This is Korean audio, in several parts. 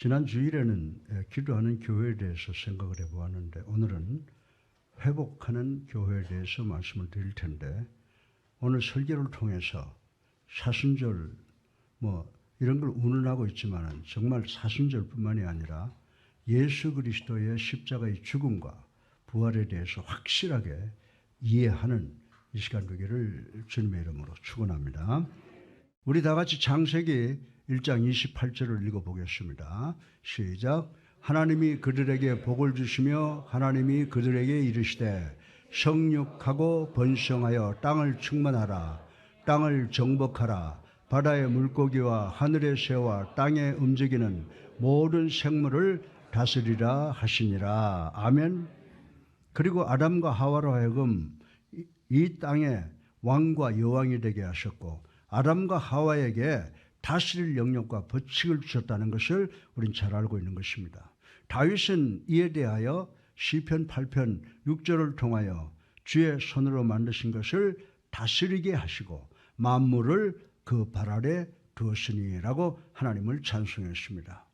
지난 주일에는 기도하는 교회에 대해서 생각을 해보았는데 오늘은 회복하는 교회에 대해서 말씀을 드릴 텐데 오늘 설교를 통해서 사순절 이런 걸 운운하고 있지만 정말 사순절뿐만이 아니라 예수 그리스도의 십자가의 죽음과 부활에 대해서 확실하게 이해하는 이 시간 되기를 주님의 이름으로 축원합니다. 우리 다 같이 창세기 1장 28절을 읽어보겠습니다. 시작. 하나님이 그들에게 복을 주시며 하나님이 그들에게 이르시되 성육하고 번성하여 땅을 충만하라. 땅을 정복하라. 바다의 물고기와 하늘의 새와 땅에 움직이는 모든 생물을 다스리라 하시니라. 아멘. 그리고 아담과 하와로 하여금 이 땅에 왕과 여왕이 되게 하셨고 아담과 하와에게 다스릴 영역과 법칙을 주셨다는 것을 우린 잘 알고 있는 것입니다. 다윗은 이에 대하여 시편 8편 6절을 통하여 주의 손으로 만드신 것을 다스리게 하시고 만물을 그 발 아래 두었으니라고 하나님을 찬송했습니다.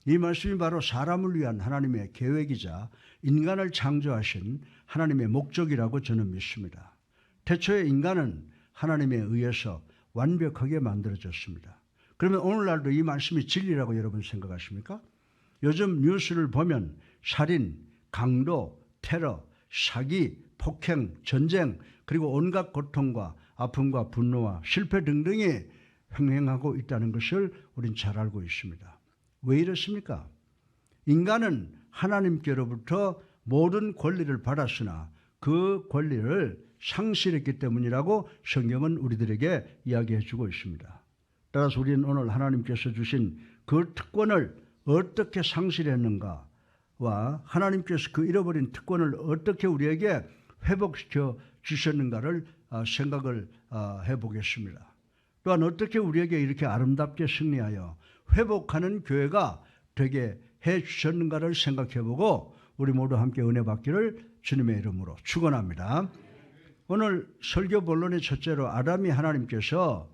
이 말씀이 바로 사람을 위한 하나님의 계획이자 인간을 창조하신 하나님의 목적이라고 저는 믿습니다. 태초에 인간은 하나님에 의해서 완벽하게 만들어졌습니다. 그러면 오늘날도 이 말씀이 진리라고 여러분 생각하십니까? 요즘 뉴스를 보면 살인, 강도, 테러, 사기, 폭행, 전쟁 그리고 온갖 고통과 아픔과 분노와 실패 등등이 횡행하고 있다는 것을 우린 잘 알고 있습니다. 왜 이렇습니까? 인간은 하나님께로부터 모든 권리를 받았으나 그 권리를 상실했기 때문이라고 성경은 우리들에게 이야기해 주고 있습니다. 따라서 우리는 오늘 하나님께서 주신 그 특권을 어떻게 상실했는가와 하나님께서 그 잃어버린 특권을 어떻게 우리에게 회복시켜 주셨는가를 생각을 해보겠습니다. 또한 어떻게 우리에게 이렇게 아름답게 승리하여 회복하는 교회가 되게 해 주셨는가를 생각해보고 우리 모두 함께 은혜 받기를 주님의 이름으로 축원합니다. 오늘 설교 본론의 첫째로 아담이 하나님께서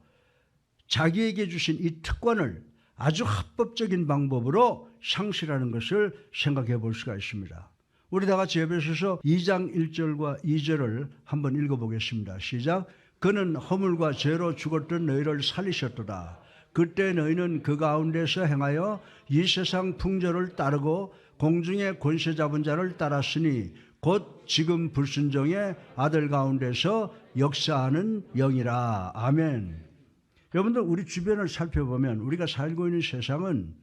자기에게 주신 이 특권을 아주 합법적인 방법으로 상실하는 것을 생각해 볼 수가 있습니다. 우리 다 같이 에베소서 2장 1절과 2절을 한번 읽어보겠습니다. 시작. 그는 허물과 죄로 죽었던 너희를 살리셨도다. 그때 너희는 그 가운데서 행하여 이 세상 풍조를 따르고 공중의 권세 잡은 자를 따랐으니 곧 지금 불순종의 아들 가운데서 역사하는 영이라. 아멘. 여러분들 우리 주변을 살펴보면 우리가 살고 있는 세상은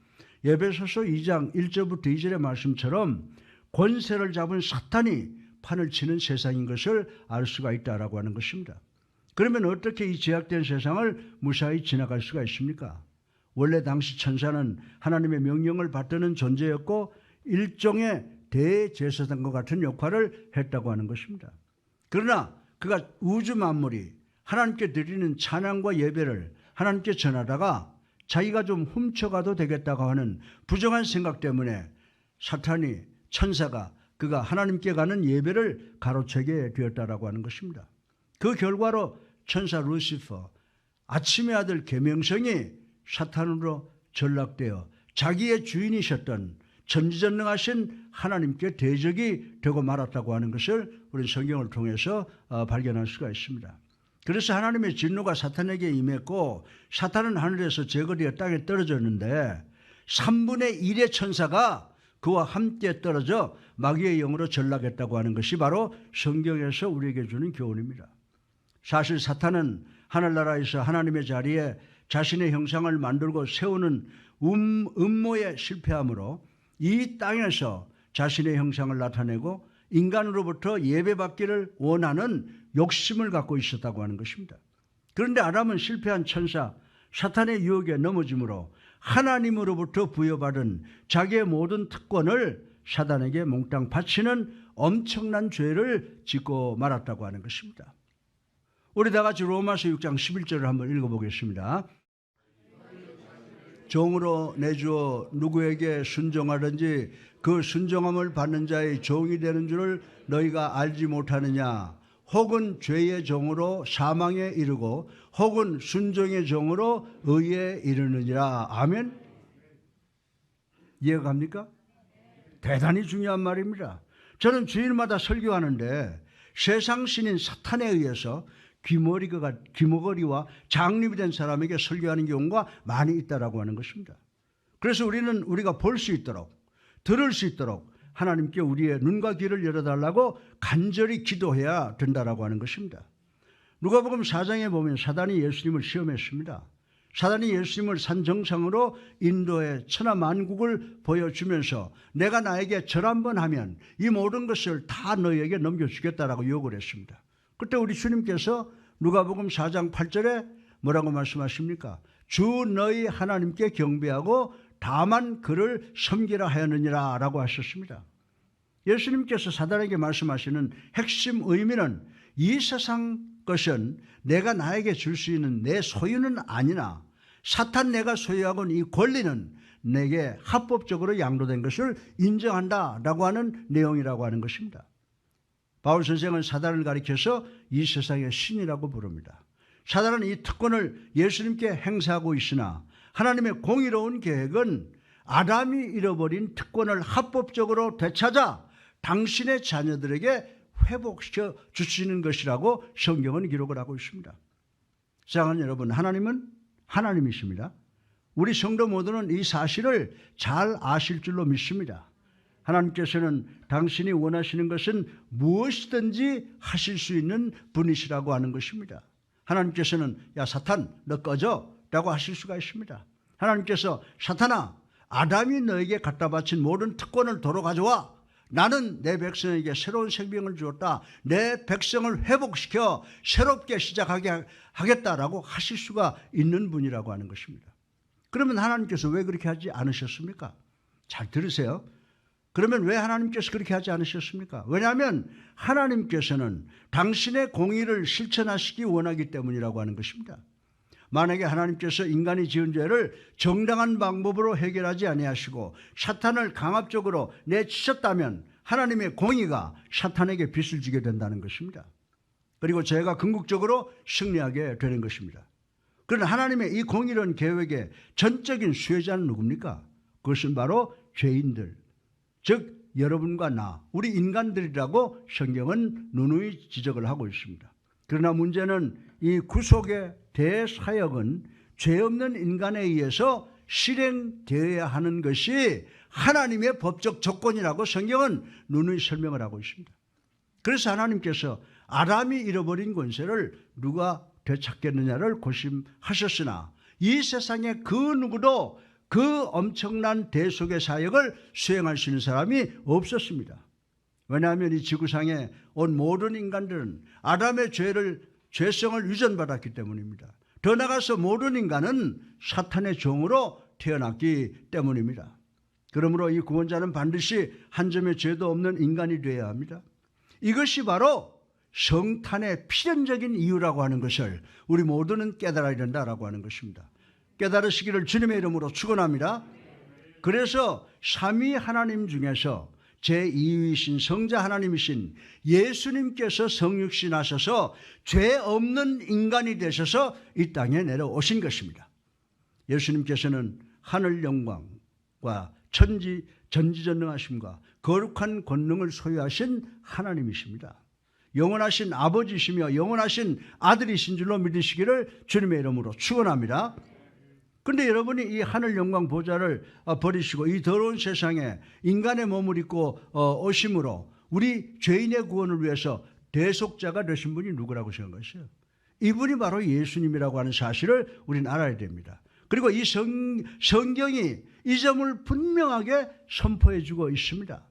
에베소서 2장 1절부터 2절의 말씀처럼 권세를 잡은 사탄이 판을 치는 세상인 것을 알 수가 있다라고 하는 것입니다. 그러면 어떻게 이 제약된 세상을 무사히 지나갈 수가 있습니까? 원래 당시 천사는 하나님의 명령을 받드는 존재였고 일종의 대제사장과 같은 역할을 했다고 하는 것입니다. 그러나 그가 우주 만물이 하나님께 드리는 찬양과 예배를 하나님께 전하다가 자기가 좀 훔쳐가도 되겠다고 하는 부정한 생각 때문에 사탄이 천사가 그가 하나님께 가는 예배를 가로채게 되었다라고 하는 것입니다. 그 결과로 천사 루시퍼 아침의 아들 계명성이 사탄으로 전락되어 자기의 주인이셨던 전지전능하신 하나님께 대적이 되고 말았다고 하는 것을 우리 성경을 통해서 발견할 수가 있습니다. 그래서 하나님의 진노가 사탄에게 임했고 사탄은 하늘에서 제거되어 땅에 떨어졌는데 3분의 1의 천사가 그와 함께 떨어져 마귀의 영으로 전락했다고 하는 것이 바로 성경에서 우리에게 주는 교훈입니다. 사실 사탄은 하늘나라에서 하나님의 자리에 자신의 형상을 만들고 세우는 음모에 실패함으로 이 땅에서 자신의 형상을 나타내고 인간으로부터 예배받기를 원하는 욕심을 갖고 있었다고 하는 것입니다. 그런데 아담은 실패한 천사 사탄의 유혹에 넘어짐으로 하나님으로부터 부여받은 자기의 모든 특권을 사단에게 몽땅 바치는 엄청난 죄를 짓고 말았다고 하는 것입니다. 우리 다 같이 로마서 6장 11절을 한번 읽어보겠습니다. 종으로 내주어 누구에게 순종하든지 그 순종함을 받는 자의 종이 되는 줄을 너희가 알지 못하느냐. 혹은 죄의 종으로 사망에 이르고 혹은 순종의 종으로 의에 이르느니라. 아멘. 이해가 갑니까? 대단히 중요한 말입니다. 저는 주일마다 설교하는데 세상 신인 사탄에 의해서 귀머거리와 장립이 된 사람에게 설교하는 경우가 많이 있다라고 하는 것입니다. 그래서 우리가 볼 수 있도록, 들을 수 있도록 하나님께 우리의 눈과 귀를 열어달라고 간절히 기도해야 된다라고 하는 것입니다. 누가복음 4장에 보면 사단이 예수님을 시험했습니다. 사단이 예수님을 산 정상으로 인도의 천하만국을 보여주면서 내가 나에게 절 한번 하면 이 모든 것을 다 너희에게 넘겨주겠다라고 요구를 했습니다. 그때 우리 주님께서 누가복음 4장 8절에 뭐라고 말씀하십니까? 주 너희 하나님께 경배하고 다만 그를 섬기라 하였느니라 라고 하셨습니다. 예수님께서 사단에게 말씀하시는 핵심 의미는 이 세상 것은 내가 나에게 줄 수 있는 내 소유는 아니나 사탄 내가 소유하고 있는 이 권리는 내게 합법적으로 양도된 것을 인정한다라고 하는 내용이라고 하는 것입니다. 바울 선생은 사단을 가리켜서 이 세상의 신이라고 부릅니다. 사단은 이 특권을 예수님께 행사하고 있으나 하나님의 공의로운 계획은 아담이 잃어버린 특권을 합법적으로 되찾아 당신의 자녀들에게 회복시켜 주시는 것이라고 성경은 기록을 하고 있습니다. 사랑하는 여러분, 하나님은 하나님이십니다. 우리 성도 모두는 이 사실을 잘 아실 줄로 믿습니다. 하나님께서는 당신이 원하시는 것은 무엇이든지 하실 수 있는 분이시라고 하는 것입니다. 하나님께서는 야 사탄 너 꺼져 라고 하실 수가 있습니다. 하나님께서 사탄아 아담이 너에게 갖다 바친 모든 특권을 도로 가져와. 나는 내 백성에게 새로운 생명을 주었다. 내 백성을 회복시켜 새롭게 시작하게 하겠다라고 하실 수가 있는 분이라고 하는 것입니다. 그러면 하나님께서 왜 그렇게 하지 않으셨습니까? 잘 들으세요. 그러면 왜 하나님께서 그렇게 하지 않으셨습니까? 왜냐하면 하나님께서는 당신의 공의를 실천하시기 원하기 때문이라고 하는 것입니다. 만약에 하나님께서 인간이 지은 죄를 정당한 방법으로 해결하지 아니하시고 사탄을 강압적으로 내치셨다면 하나님의 공의가 사탄에게 빚을 지게 된다는 것입니다. 그리고 죄가 궁극적으로 승리하게 되는 것입니다. 그러나 하나님의 이 공의로운 계획의 전적인 수혜자는 누굽니까? 그것은 바로 죄인들, 즉 여러분과 나, 우리 인간들이라고 성경은 누누이 지적을 하고 있습니다. 그러나 문제는 이 구속의 대사역은 죄 없는 인간에 의해서 실행되어야 하는 것이 하나님의 법적 조건이라고 성경은 누누이 설명을 하고 있습니다. 그래서 하나님께서 아담이 잃어버린 권세를 누가 되찾겠느냐를 고심하셨으나 이 세상에 그 누구도 그 엄청난 대속의 사역을 수행할 수 있는 사람이 없었습니다. 왜냐하면 이 지구상에 온 모든 인간들은 아담의 죄성을 유전받았기 때문입니다. 더 나아가서 모든 인간은 사탄의 종으로 태어났기 때문입니다. 그러므로 이 구원자는 반드시 한 점의 죄도 없는 인간이 되어야 합니다. 이것이 바로 성탄의 필연적인 이유라고 하는 것을 우리 모두는 깨달아야 된다라고 하는 것입니다. 깨달으시기를 주님의 이름으로 축원합니다. 그래서 삼위 하나님 중에서 제2위신 성자 하나님이신 예수님께서 성육신 하셔서 죄 없는 인간이 되셔서 이 땅에 내려오신 것입니다. 예수님께서는 하늘 영광과 전지전능하심과 거룩한 권능을 소유하신 하나님이십니다. 영원하신 아버지시며 영원하신 아들이신 줄로 믿으시기를 주님의 이름으로 축원합니다. 그런데 여러분이 이 하늘 영광 보좌를 버리시고 이 더러운 세상에 인간의 몸을 입고 오심으로 우리 죄인의 구원을 위해서 대속자가 되신 분이 누구라고 생각하세요? 이분이 바로 예수님이라고 하는 사실을 우리는 알아야 됩니다. 그리고 이 성경이 이 점을 분명하게 선포해 주고 있습니다.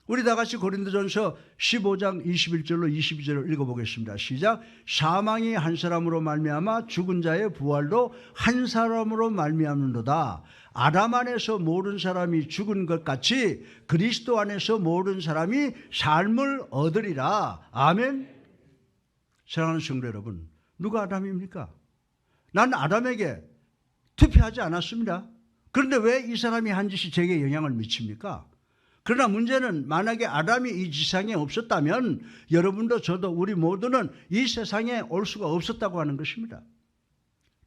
우리 다 같이 고린도전서 15장 21절로 22절을 읽어보겠습니다. 시작. 사망이 한 사람으로 말미암아 죽은 자의 부활도 한 사람으로 말미암는도다. 아담 안에서 모든 사람이 죽은 것 같이 그리스도 안에서 모든 사람이 삶을 얻으리라. 아멘. 사랑하는 성도 여러분, 누가 아담입니까? 난 아담에게 투표하지 않았습니다. 그런데 왜 이 사람이 한 짓이 제게 영향을 미칩니까? 그러나 문제는 만약에 아담이 이 지상에 없었다면 여러분도 저도 우리 모두는 이 세상에 올 수가 없었다고 하는 것입니다.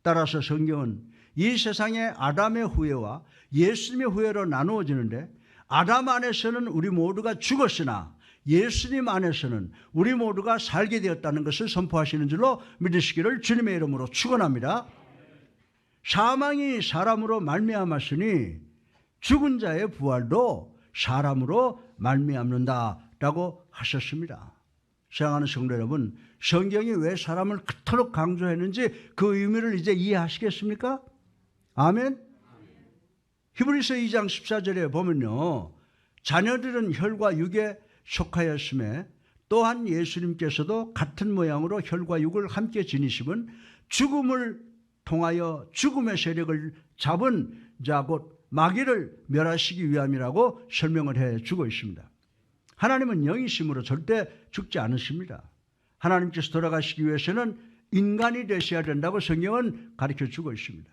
따라서 성경은 이 세상의 아담의 후예와 예수님의 후예로 나누어지는데, 아담 안에서는 우리 모두가 죽었으나 예수님 안에서는 우리 모두가 살게 되었다는 것을 선포하시는 줄로 믿으시기를 주님의 이름으로 축원합니다. 사망이 사람으로 말미암았으니 죽은 자의 부활도 사람으로 말미암는다라고 하셨습니다. 사랑하는 성도 여러분, 성경이 왜 사람을 그토록 강조했는지 그 의미를 이제 이해하시겠습니까? 아멘. 히브리서 2장 14절에 보면요, 자녀들은 혈과 육에 속하였음에 또한 예수님께서도 같은 모양으로 혈과 육을 함께 지니심은 죽음을 통하여 죽음의 세력을 잡은 자 곧 마귀를 멸하시기 위함이라고 설명을 해주고 있습니다. 하나님은 영이심으로 절대 죽지 않으십니다. 하나님께서 돌아가시기 위해서는 인간이 되셔야 된다고 성경은 가르쳐주고 있습니다.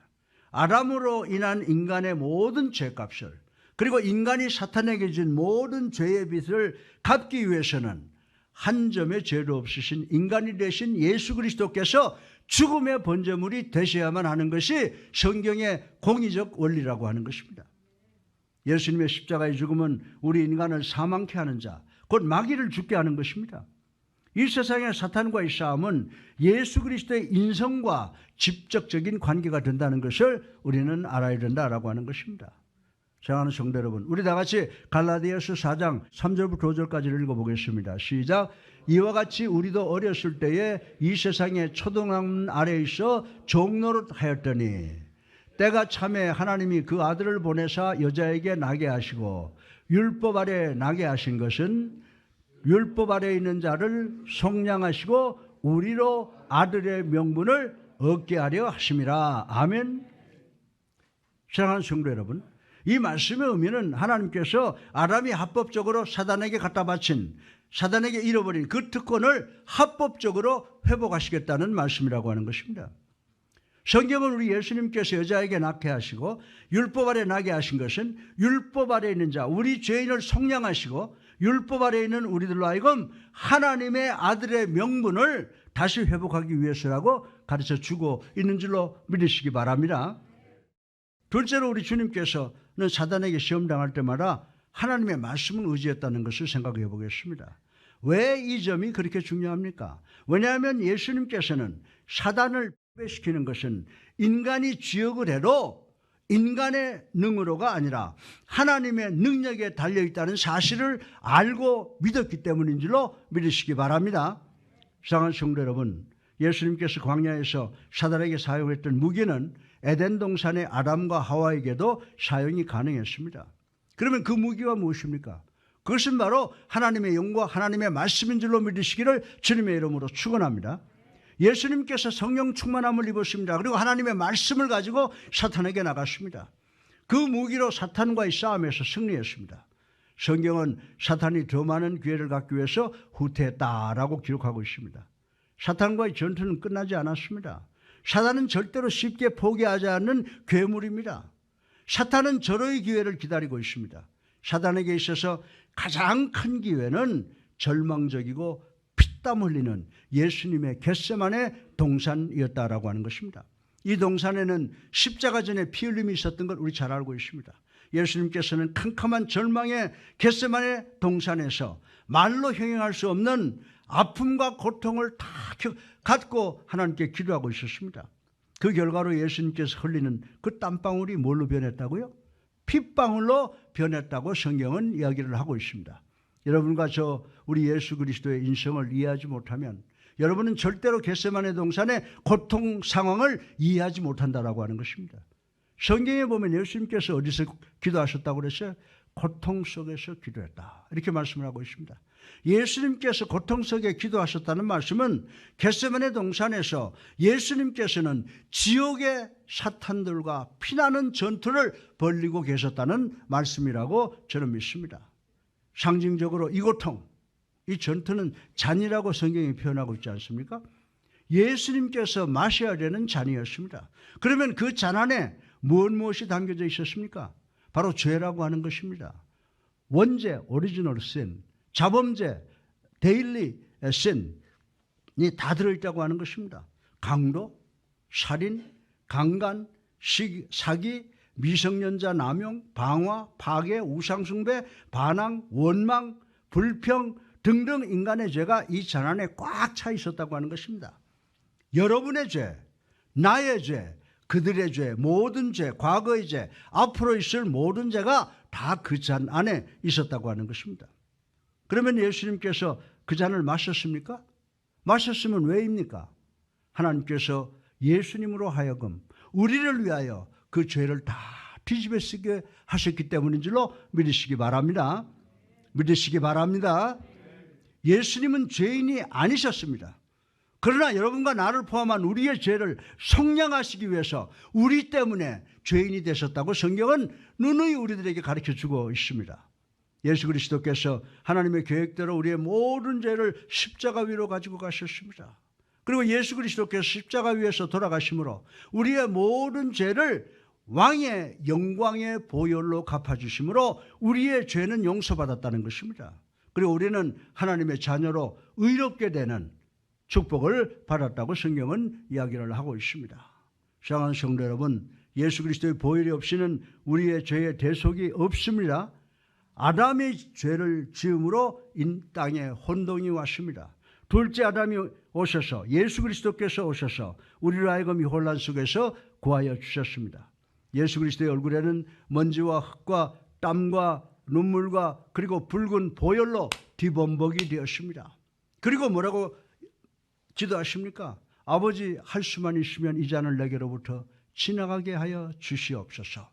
아담으로 인한 인간의 모든 죄값을, 그리고 인간이 사탄에게 진 모든 죄의 빚을 갚기 위해서는 한 점의 죄도 없으신 인간이 되신 예수 그리스도께서 죽음의 번제물이 되셔야만 하는 것이 성경의 공의적 원리라고 하는 것입니다. 예수님의 십자가의 죽음은 우리 인간을 사망케 하는 자, 곧 마귀를 죽게 하는 것입니다. 이 세상의 사탄과의 싸움은 예수 그리스도의 인성과 직접적인 관계가 된다는 것을 우리는 알아야 된다라고 하는 것입니다. 사랑하는 성도 여러분, 우리 다 같이 갈라디아서 4장 3절부터 5절까지를 읽어보겠습니다. 시작. 이와 같이 우리도 어렸을 때에 이 세상의 초등학문 아래에 있어 종노릇 하였더니 때가 참에 하나님이 그 아들을 보내사 여자에게 나게 하시고 율법 아래 나게 하신 것은 율법 아래 있는 자를 속량하시고 우리로 아들의 명분을 얻게 하려 하심이라. 아멘. 사랑하는 성도 여러분, 이 말씀의 의미는 하나님께서 아담이 합법적으로 사단에게 갖다 바친, 사단에게 잃어버린 그 특권을 합법적으로 회복하시겠다는 말씀이라고 하는 것입니다. 성경은 우리 예수님께서 여자에게 낳게 하시고 율법 아래 나게 하신 것은 율법 아래 있는 자, 우리 죄인을 속량하시고 율법 아래 있는 우리들로 하여금 하나님의 아들의 명분을 다시 회복하기 위해서라고 가르쳐주고 있는 줄로 믿으시기 바랍니다. 둘째로 우리 주님께서는 사단에게 시험당할 때마다 하나님의 말씀을 의지했다는 것을 생각해 보겠습니다. 왜 이 점이 그렇게 중요합니까? 왜냐하면 예수님께서는 사단을 패배시키는 것은 인간이 지역을 해도 인간의 능으로가 아니라 하나님의 능력에 달려있다는 사실을 알고 믿었기 때문인 줄로 믿으시기 바랍니다. 사랑하는 성도 여러분, 예수님께서 광야에서 사단에게 사용했던 무기는 에덴 동산의 아담과 하와에게도 사용이 가능했습니다. 그러면 그 무기가 무엇입니까? 그것은 바로 하나님의 영과 하나님의 말씀인 줄로 믿으시기를 주님의 이름으로 축원합니다. 예수님께서 성령 충만함을 입으십니다. 그리고 하나님의 말씀을 가지고 사탄에게 나갔습니다. 그 무기로 사탄과의 싸움에서 승리했습니다. 성경은 사탄이 더 많은 기회를 갖기 위해서 후퇴했다라고 기록하고 있습니다. 사탄과의 전투는 끝나지 않았습니다. 사탄은 절대로 쉽게 포기하지 않는 괴물입니다. 사탄은 절호의 기회를 기다리고 있습니다. 사탄에게 있어서 가장 큰 기회는 절망적이고 피땀 흘리는 예수님의 겟세마네 동산이었다라고 하는 것입니다. 이 동산에는 십자가 전에 피 흘림이 있었던 걸 우리 잘 알고 있습니다. 예수님께서는 캄캄한 절망의 겟세마네 동산에서 말로 형용할 수 없는 아픔과 고통을 다 갖고 하나님께 기도하고 있었습니다. 그 결과로 예수님께서 흘리는 그 땀방울이 뭘로 변했다고요? 핏방울로 변했다고 성경은 이야기를 하고 있습니다. 여러분과 저 우리 예수 그리스도의 인성을 이해하지 못하면 여러분은 절대로 겟세마네 동산의 고통 상황을 이해하지 못한다라고 하는 것입니다. 성경에 보면 예수님께서 어디서 기도하셨다고 그랬어요? 고통 속에서 기도했다, 이렇게 말씀을 하고 있습니다. 예수님께서 고통 속에 기도하셨다는 말씀은 겟세마네 동산에서 예수님께서는 지옥의 사탄들과 피나는 전투를 벌이고 계셨다는 말씀이라고 저는 믿습니다. 상징적으로 이 고통, 이 전투는 잔이라고 성경이 표현하고 있지 않습니까? 예수님께서 마셔야 되는 잔이었습니다. 그러면 그 잔 안에 무엇이 담겨져 있었습니까? 바로 죄라고 하는 것입니다. 원죄, 오리지널 신, 자범죄, 데일리 신이 다 들어있다고 하는 것입니다. 강도, 살인, 강간, 사기, 미성년자 남용, 방화, 파괴, 우상숭배, 반항, 원망, 불평 등등 인간의 죄가 이 잔안에 꽉 차 있었다고 하는 것입니다. 여러분의 죄, 나의 죄, 그들의 죄, 모든 죄, 과거의 죄, 앞으로 있을 모든 죄가 다 그 잔 안에 있었다고 하는 것입니다. 그러면 예수님께서 그 잔을 마셨습니까? 마셨으면 왜입니까? 하나님께서 예수님으로 하여금 우리를 위하여 그 죄를 다 뒤집어 쓰게 하셨기 때문인 줄로 믿으시기 바랍니다. 믿으시기 바랍니다. 예수님은 죄인이 아니셨습니다. 그러나 여러분과 나를 포함한 우리의 죄를 속량하시기 위해서 우리 때문에 죄인이 되셨다고 성경은 누누이 우리들에게 가르쳐주고 있습니다. 예수 그리스도께서 하나님의 계획대로 우리의 모든 죄를 십자가 위로 가지고 가셨습니다. 그리고 예수 그리스도께서 십자가 위에서 돌아가심으로 우리의 모든 죄를 왕의 영광의 보혈로 갚아주심으로 우리의 죄는 용서받았다는 것입니다. 그리고 우리는 하나님의 자녀로 의롭게 되는 축복을 받았다고 성경은 이야기를 하고 있습니다. 사랑하는 성도 여러분, 예수 그리스도의 보혈이 없이는 우리의 죄의 대속이 없습니다. 아담의 죄를 지음으로 이 땅에 혼동이 왔습니다. 둘째 아담이 오셔서 예수 그리스도께서 오셔서 우리로 하여금 이 혼란 속에서 구하여 주셨습니다. 예수 그리스도의 얼굴에는 먼지와 흙과 땀과 눈물과 그리고 붉은 보혈로 뒤범벅이 되었습니다. 그리고 뭐라고 기도하십니까? 아버지, 할 수만 있으면 이 잔을 내게로부터 지나가게 하여 주시옵소서.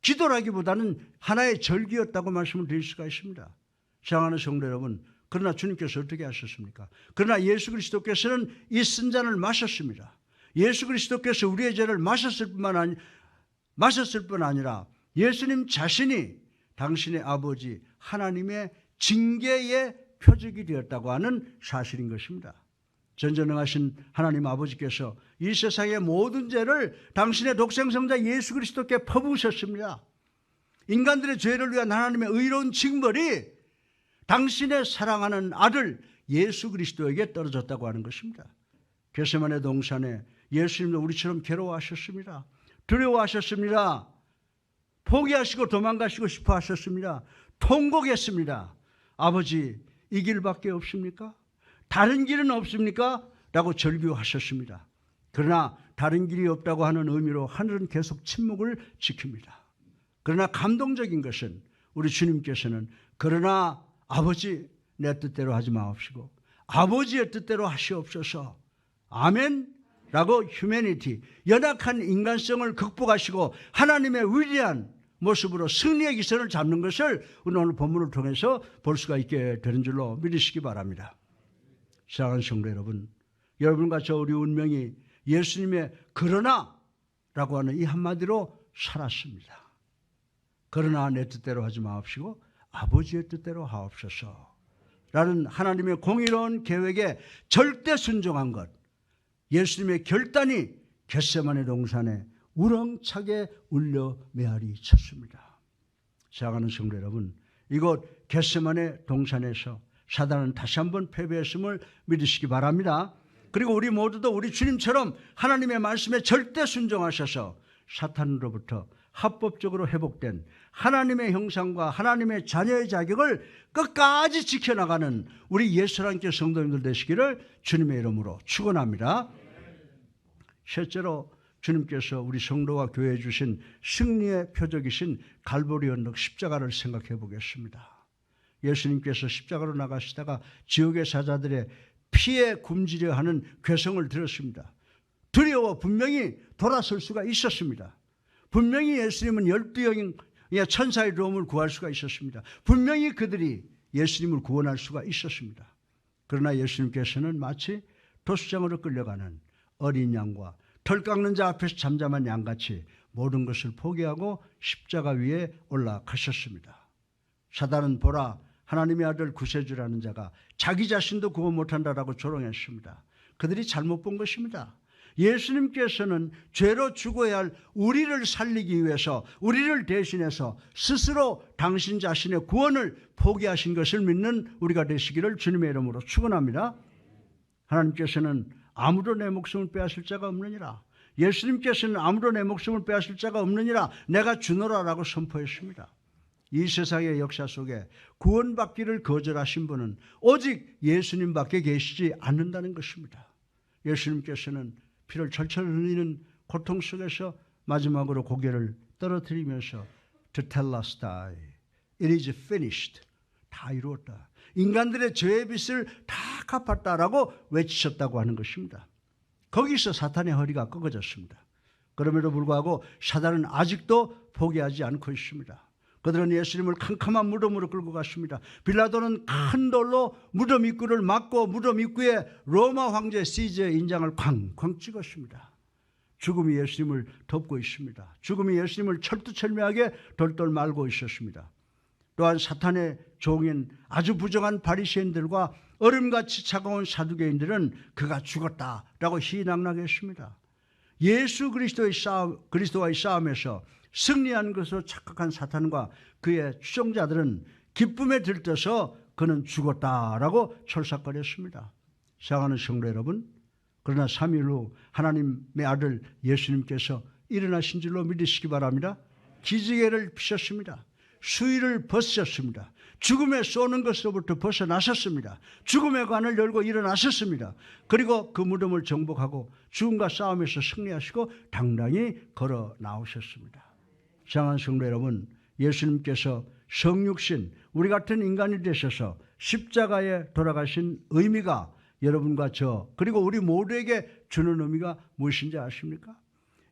기도라기보다는 하나의 절기였다고 말씀을 드릴 수가 있습니다. 사랑하는 성도 여러분, 그러나 주님께서 어떻게 하셨습니까? 그러나 예수 그리스도께서는 이 쓴 잔을 마셨습니다. 예수 그리스도께서 우리의 죄를 마셨을 뿐 아니라 예수님 자신이 당신의 아버지 하나님의 징계의 표적이 되었다고 하는 사실인 것입니다. 전전능하신 하나님 아버지께서 이 세상의 모든 죄를 당신의 독생성자 예수 그리스도께 퍼부으셨습니다. 인간들의 죄를 위한 하나님의 의로운 징벌이 당신의 사랑하는 아들 예수 그리스도에게 떨어졌다고 하는 것입니다. 겟세마네 동산에 예수님도 우리처럼 괴로워하셨습니다. 두려워하셨습니다. 포기하시고 도망가시고 싶어 하셨습니다. 통곡했습니다. 아버지, 이 길밖에 없습니까? 다른 길은 없습니까? 라고 절규하셨습니다. 그러나 다른 길이 없다고 하는 의미로 하늘은 계속 침묵을 지킵니다. 그러나 감동적인 것은 우리 주님께서는 그러나 아버지, 내 뜻대로 하지 마옵시고 아버지의 뜻대로 하시옵소서. 아멘 라고 휴머니티, 연약한 인간성을 극복하시고 하나님의 위대한 모습으로 승리의 기선을 잡는 것을 오늘 본문을 통해서 볼 수가 있게 되는 줄로 믿으시기 바랍니다. 사랑하는 성도 여러분, 여러분과 저 우리 운명이 예수님의 그러나라고 하는 이 한마디로 살았습니다. 그러나 내 뜻대로 하지 마옵시고 아버지의 뜻대로 하옵소서 라는 하나님의 공의로운 계획에 절대 순종한 것, 예수님의 결단이 겟세마네 동산에 우렁차게 울려 메아리 쳤습니다. 사랑하는 성도 여러분, 이곳 겟세마네 동산에서 사단은 다시 한번 패배했음을 믿으시기 바랍니다. 그리고 우리 모두도 우리 주님처럼 하나님의 말씀에 절대 순종하셔서 사탄으로부터 합법적으로 회복된 하나님의 형상과 하나님의 자녀의 자격을 끝까지 지켜나가는 우리 예수랑교 성도님들 되시기를 주님의 이름으로 축원합니다. 셋째로 주님께서 우리 성도와 교회에 주신 승리의 표적이신 갈보리 언덕 십자가를 생각해 보겠습니다. 예수님께서 십자가로 나가시다가 지옥의 사자들의 피에 굶주려 하는 괴성을 들었습니다. 두려워 분명히 돌아설 수가 있었습니다. 분명히 예수님은 12영의 천사의 도움을 구할 수가 있었습니다. 분명히 그들이 예수님을 구원할 수가 있었습니다. 그러나 예수님께서는 마치 도수장으로 끌려가는 어린 양과 털 깎는 자 앞에서 잠잠한 양같이 모든 것을 포기하고 십자가 위에 올라가셨습니다. 사단은 보라, 하나님의 아들 구세주라는 자가 자기 자신도 구원 못한다라고 조롱했습니다. 그들이 잘못 본 것입니다. 예수님께서는 죄로 죽어야 할 우리를 살리기 위해서 우리를 대신해서 스스로 당신 자신의 구원을 포기하신 것을 믿는 우리가 되시기를 주님의 이름으로 축원합니다. 하나님께서는 아무도 내 목숨을 빼앗을 자가 없느니라. 예수님께서는 아무도 내 목숨을 빼앗을 자가 없느니라 내가 주노라라고 선포했습니다. 이 세상의 역사 속에 구원받기를 거절하신 분은 오직 예수님밖에 계시지 않는다는 것입니다. 예수님께서는 피를 철철 흘리는 고통 속에서 마지막으로 고개를 떨어뜨리면서 Tetelestai, it is finished. 다 이루었다. 인간들의 죄의 빚을 다 갚았다라고 외치셨다고 하는 것입니다. 거기서 사탄의 허리가 꺾어졌습니다. 그럼에도 불구하고 사단은 아직도 포기하지 않고 있습니다. 그들은 예수님을 캄캄한 무덤으로 끌고 갔습니다. 빌라도는 큰 돌로 무덤 입구를 막고 무덤 입구에 로마 황제 시저의 인장을 쾅쾅 찍었습니다. 죽음이 예수님을 덮고 있습니다. 죽음이 예수님을 철두철미하게 돌돌 말고 있었습니다. 또한 사탄의 종인 아주 부정한 바리새인들과 얼음같이 차가운 사두개인들은 그가 죽었다라고 희낙낙했습니다. 예수 그리스도와의 싸움에서 승리한 것으로 착각한 사탄과 그의 추종자들은 기쁨에 들떠서 그는 죽었다라고 철삭거렸습니다. 사랑하는 성도 여러분, 그러나 3일 후 하나님의 아들 예수님께서 일어나신 줄로 믿으시기 바랍니다. 기지개를 피셨습니다. 수의를 벗으셨습니다. 죽음에 쏘는 것으로부터 벗어나셨습니다. 죽음의 관을 열고 일어나셨습니다. 그리고 그 무덤을 정복하고 죽음과 싸움에서 승리하시고 당당히 걸어 나오셨습니다. 사랑하는 성도 여러분, 예수님께서 성육신 우리 같은 인간이 되셔서 십자가에 돌아가신 의미가 여러분과 저 그리고 우리 모두에게 주는 의미가 무엇인지 아십니까?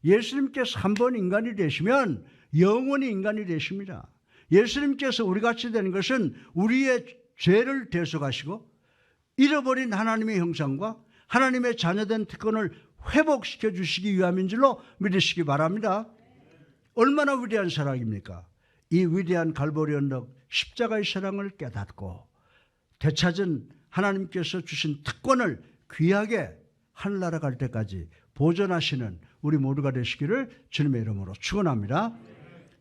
예수님께서 한 번 인간이 되시면 영원히 인간이 되십니다. 예수님께서 우리같이 되는 것은 우리의 죄를 대속하시고 잃어버린 하나님의 형상과 하나님의 자녀된 특권을 회복시켜 주시기 위함인 줄로 믿으시기 바랍니다. 얼마나 위대한 사랑입니까? 이 위대한 갈보리 언덕 십자가의 사랑을 깨닫고 되찾은 하나님께서 주신 특권을 귀하게 하늘나라 갈 때까지 보존하시는 우리 모두가 되시기를 주님의 이름으로 축원합니다.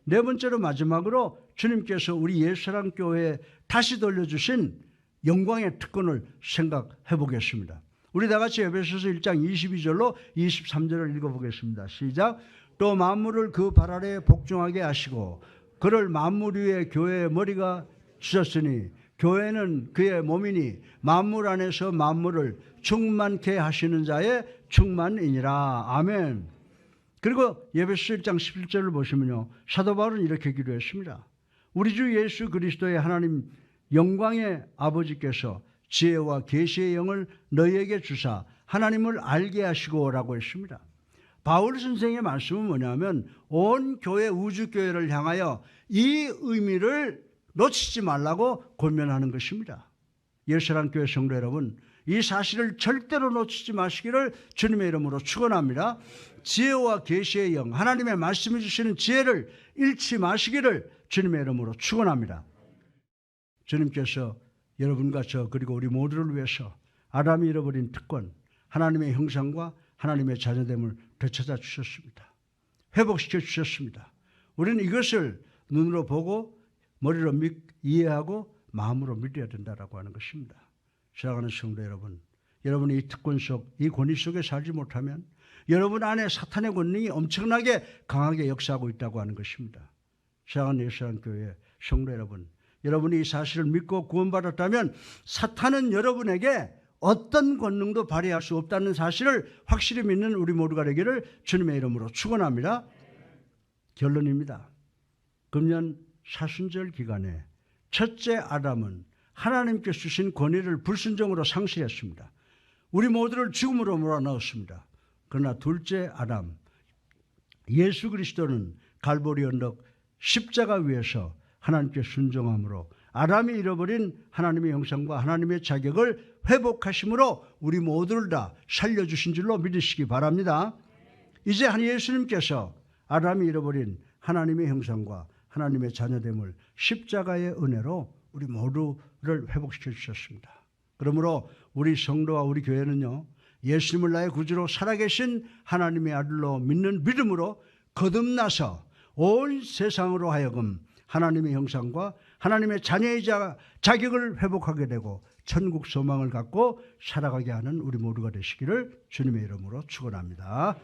네 번째로 마지막으로 주님께서 우리 예수사랑교회에 다시 돌려주신 영광의 특권을 생각해 보겠습니다. 우리 다 같이 에베소서 1장 22절로 23절을 읽어보겠습니다. 시작. 또 만물을 그 발 아래에 복종하게 하시고 그를 만물 위에 교회의 머리가 주셨으니 교회는 그의 몸이니 만물 안에서 만물을 충만케 하시는 자의 충만이니라. 아멘. 그리고 에베소서 1장 11절을 보시면요, 사도 바울은 이렇게 기도했습니다. 우리 주 예수 그리스도의 하나님 영광의 아버지께서 지혜와 계시의 영을 너희에게 주사 하나님을 알게 하시고라고 했습니다. 바울 선생의 말씀은 뭐냐면 온 교회 우주교회를 향하여 이 의미를 놓치지 말라고 권면하는 것입니다. 예수사랑교회 성도 여러분, 이 사실을 절대로 놓치지 마시기를 주님의 이름으로 축원합니다. 지혜와 계시의 영, 하나님의 말씀해 주시는 지혜를 잃지 마시기를 주님의 이름으로 축원합니다. 주님께서 여러분과 저 그리고 우리 모두를 위해서 아담이 잃어버린 특권, 하나님의 형상과 하나님의 자녀됨을 되찾아 주셨습니다. 회복시켜 주셨습니다. 우리는 이것을 눈으로 보고 머리로 이해하고 마음으로 믿어야 된다라고 하는 것입니다. 사랑하는 성도 여러분, 여러분이 이 특권 속, 이 권위 속에 살지 못하면 여러분 안에 사탄의 권능이 엄청나게 강하게 역사하고 있다고 하는 것입니다. 사랑하는 예수사랑교회 성도 여러분, 여러분이 이 사실을 믿고 구원받았다면 사탄은 여러분에게 어떤 권능도 발휘할 수 없다는 사실을 확실히 믿는 우리 모두가 되기를 주님의 이름으로 축원합니다. 결론입니다. 금년 사순절 기간에 첫째 아담은 하나님께서 주신 권위를 불순종으로 상실했습니다. 우리 모두를 죽음으로 몰아넣었습니다. 그러나 둘째 아담 예수 그리스도는 갈보리 언덕 십자가 위에서 하나님께 순종함으로 아담이 잃어버린 하나님의 형상과 하나님의 자격을 회복하심으로 우리 모두를 다 살려주신 줄로 믿으시기 바랍니다. 이제 예수님께서 아담이 잃어버린 하나님의 형상과 하나님의 자녀됨을 십자가의 은혜로 우리 모두를 회복시켜 주셨습니다. 그러므로 우리 성도와 우리 교회는요, 예수님을 나의 구주로 살아계신 하나님의 아들로 믿는 믿음으로 거듭나서 온 세상으로 하여금 하나님의 형상과 하나님의 자녀의 자격을 회복하게 되고 천국 소망을 갖고 살아가게 하는 우리 모두가 되시기를 주님의 이름으로 축원합니다.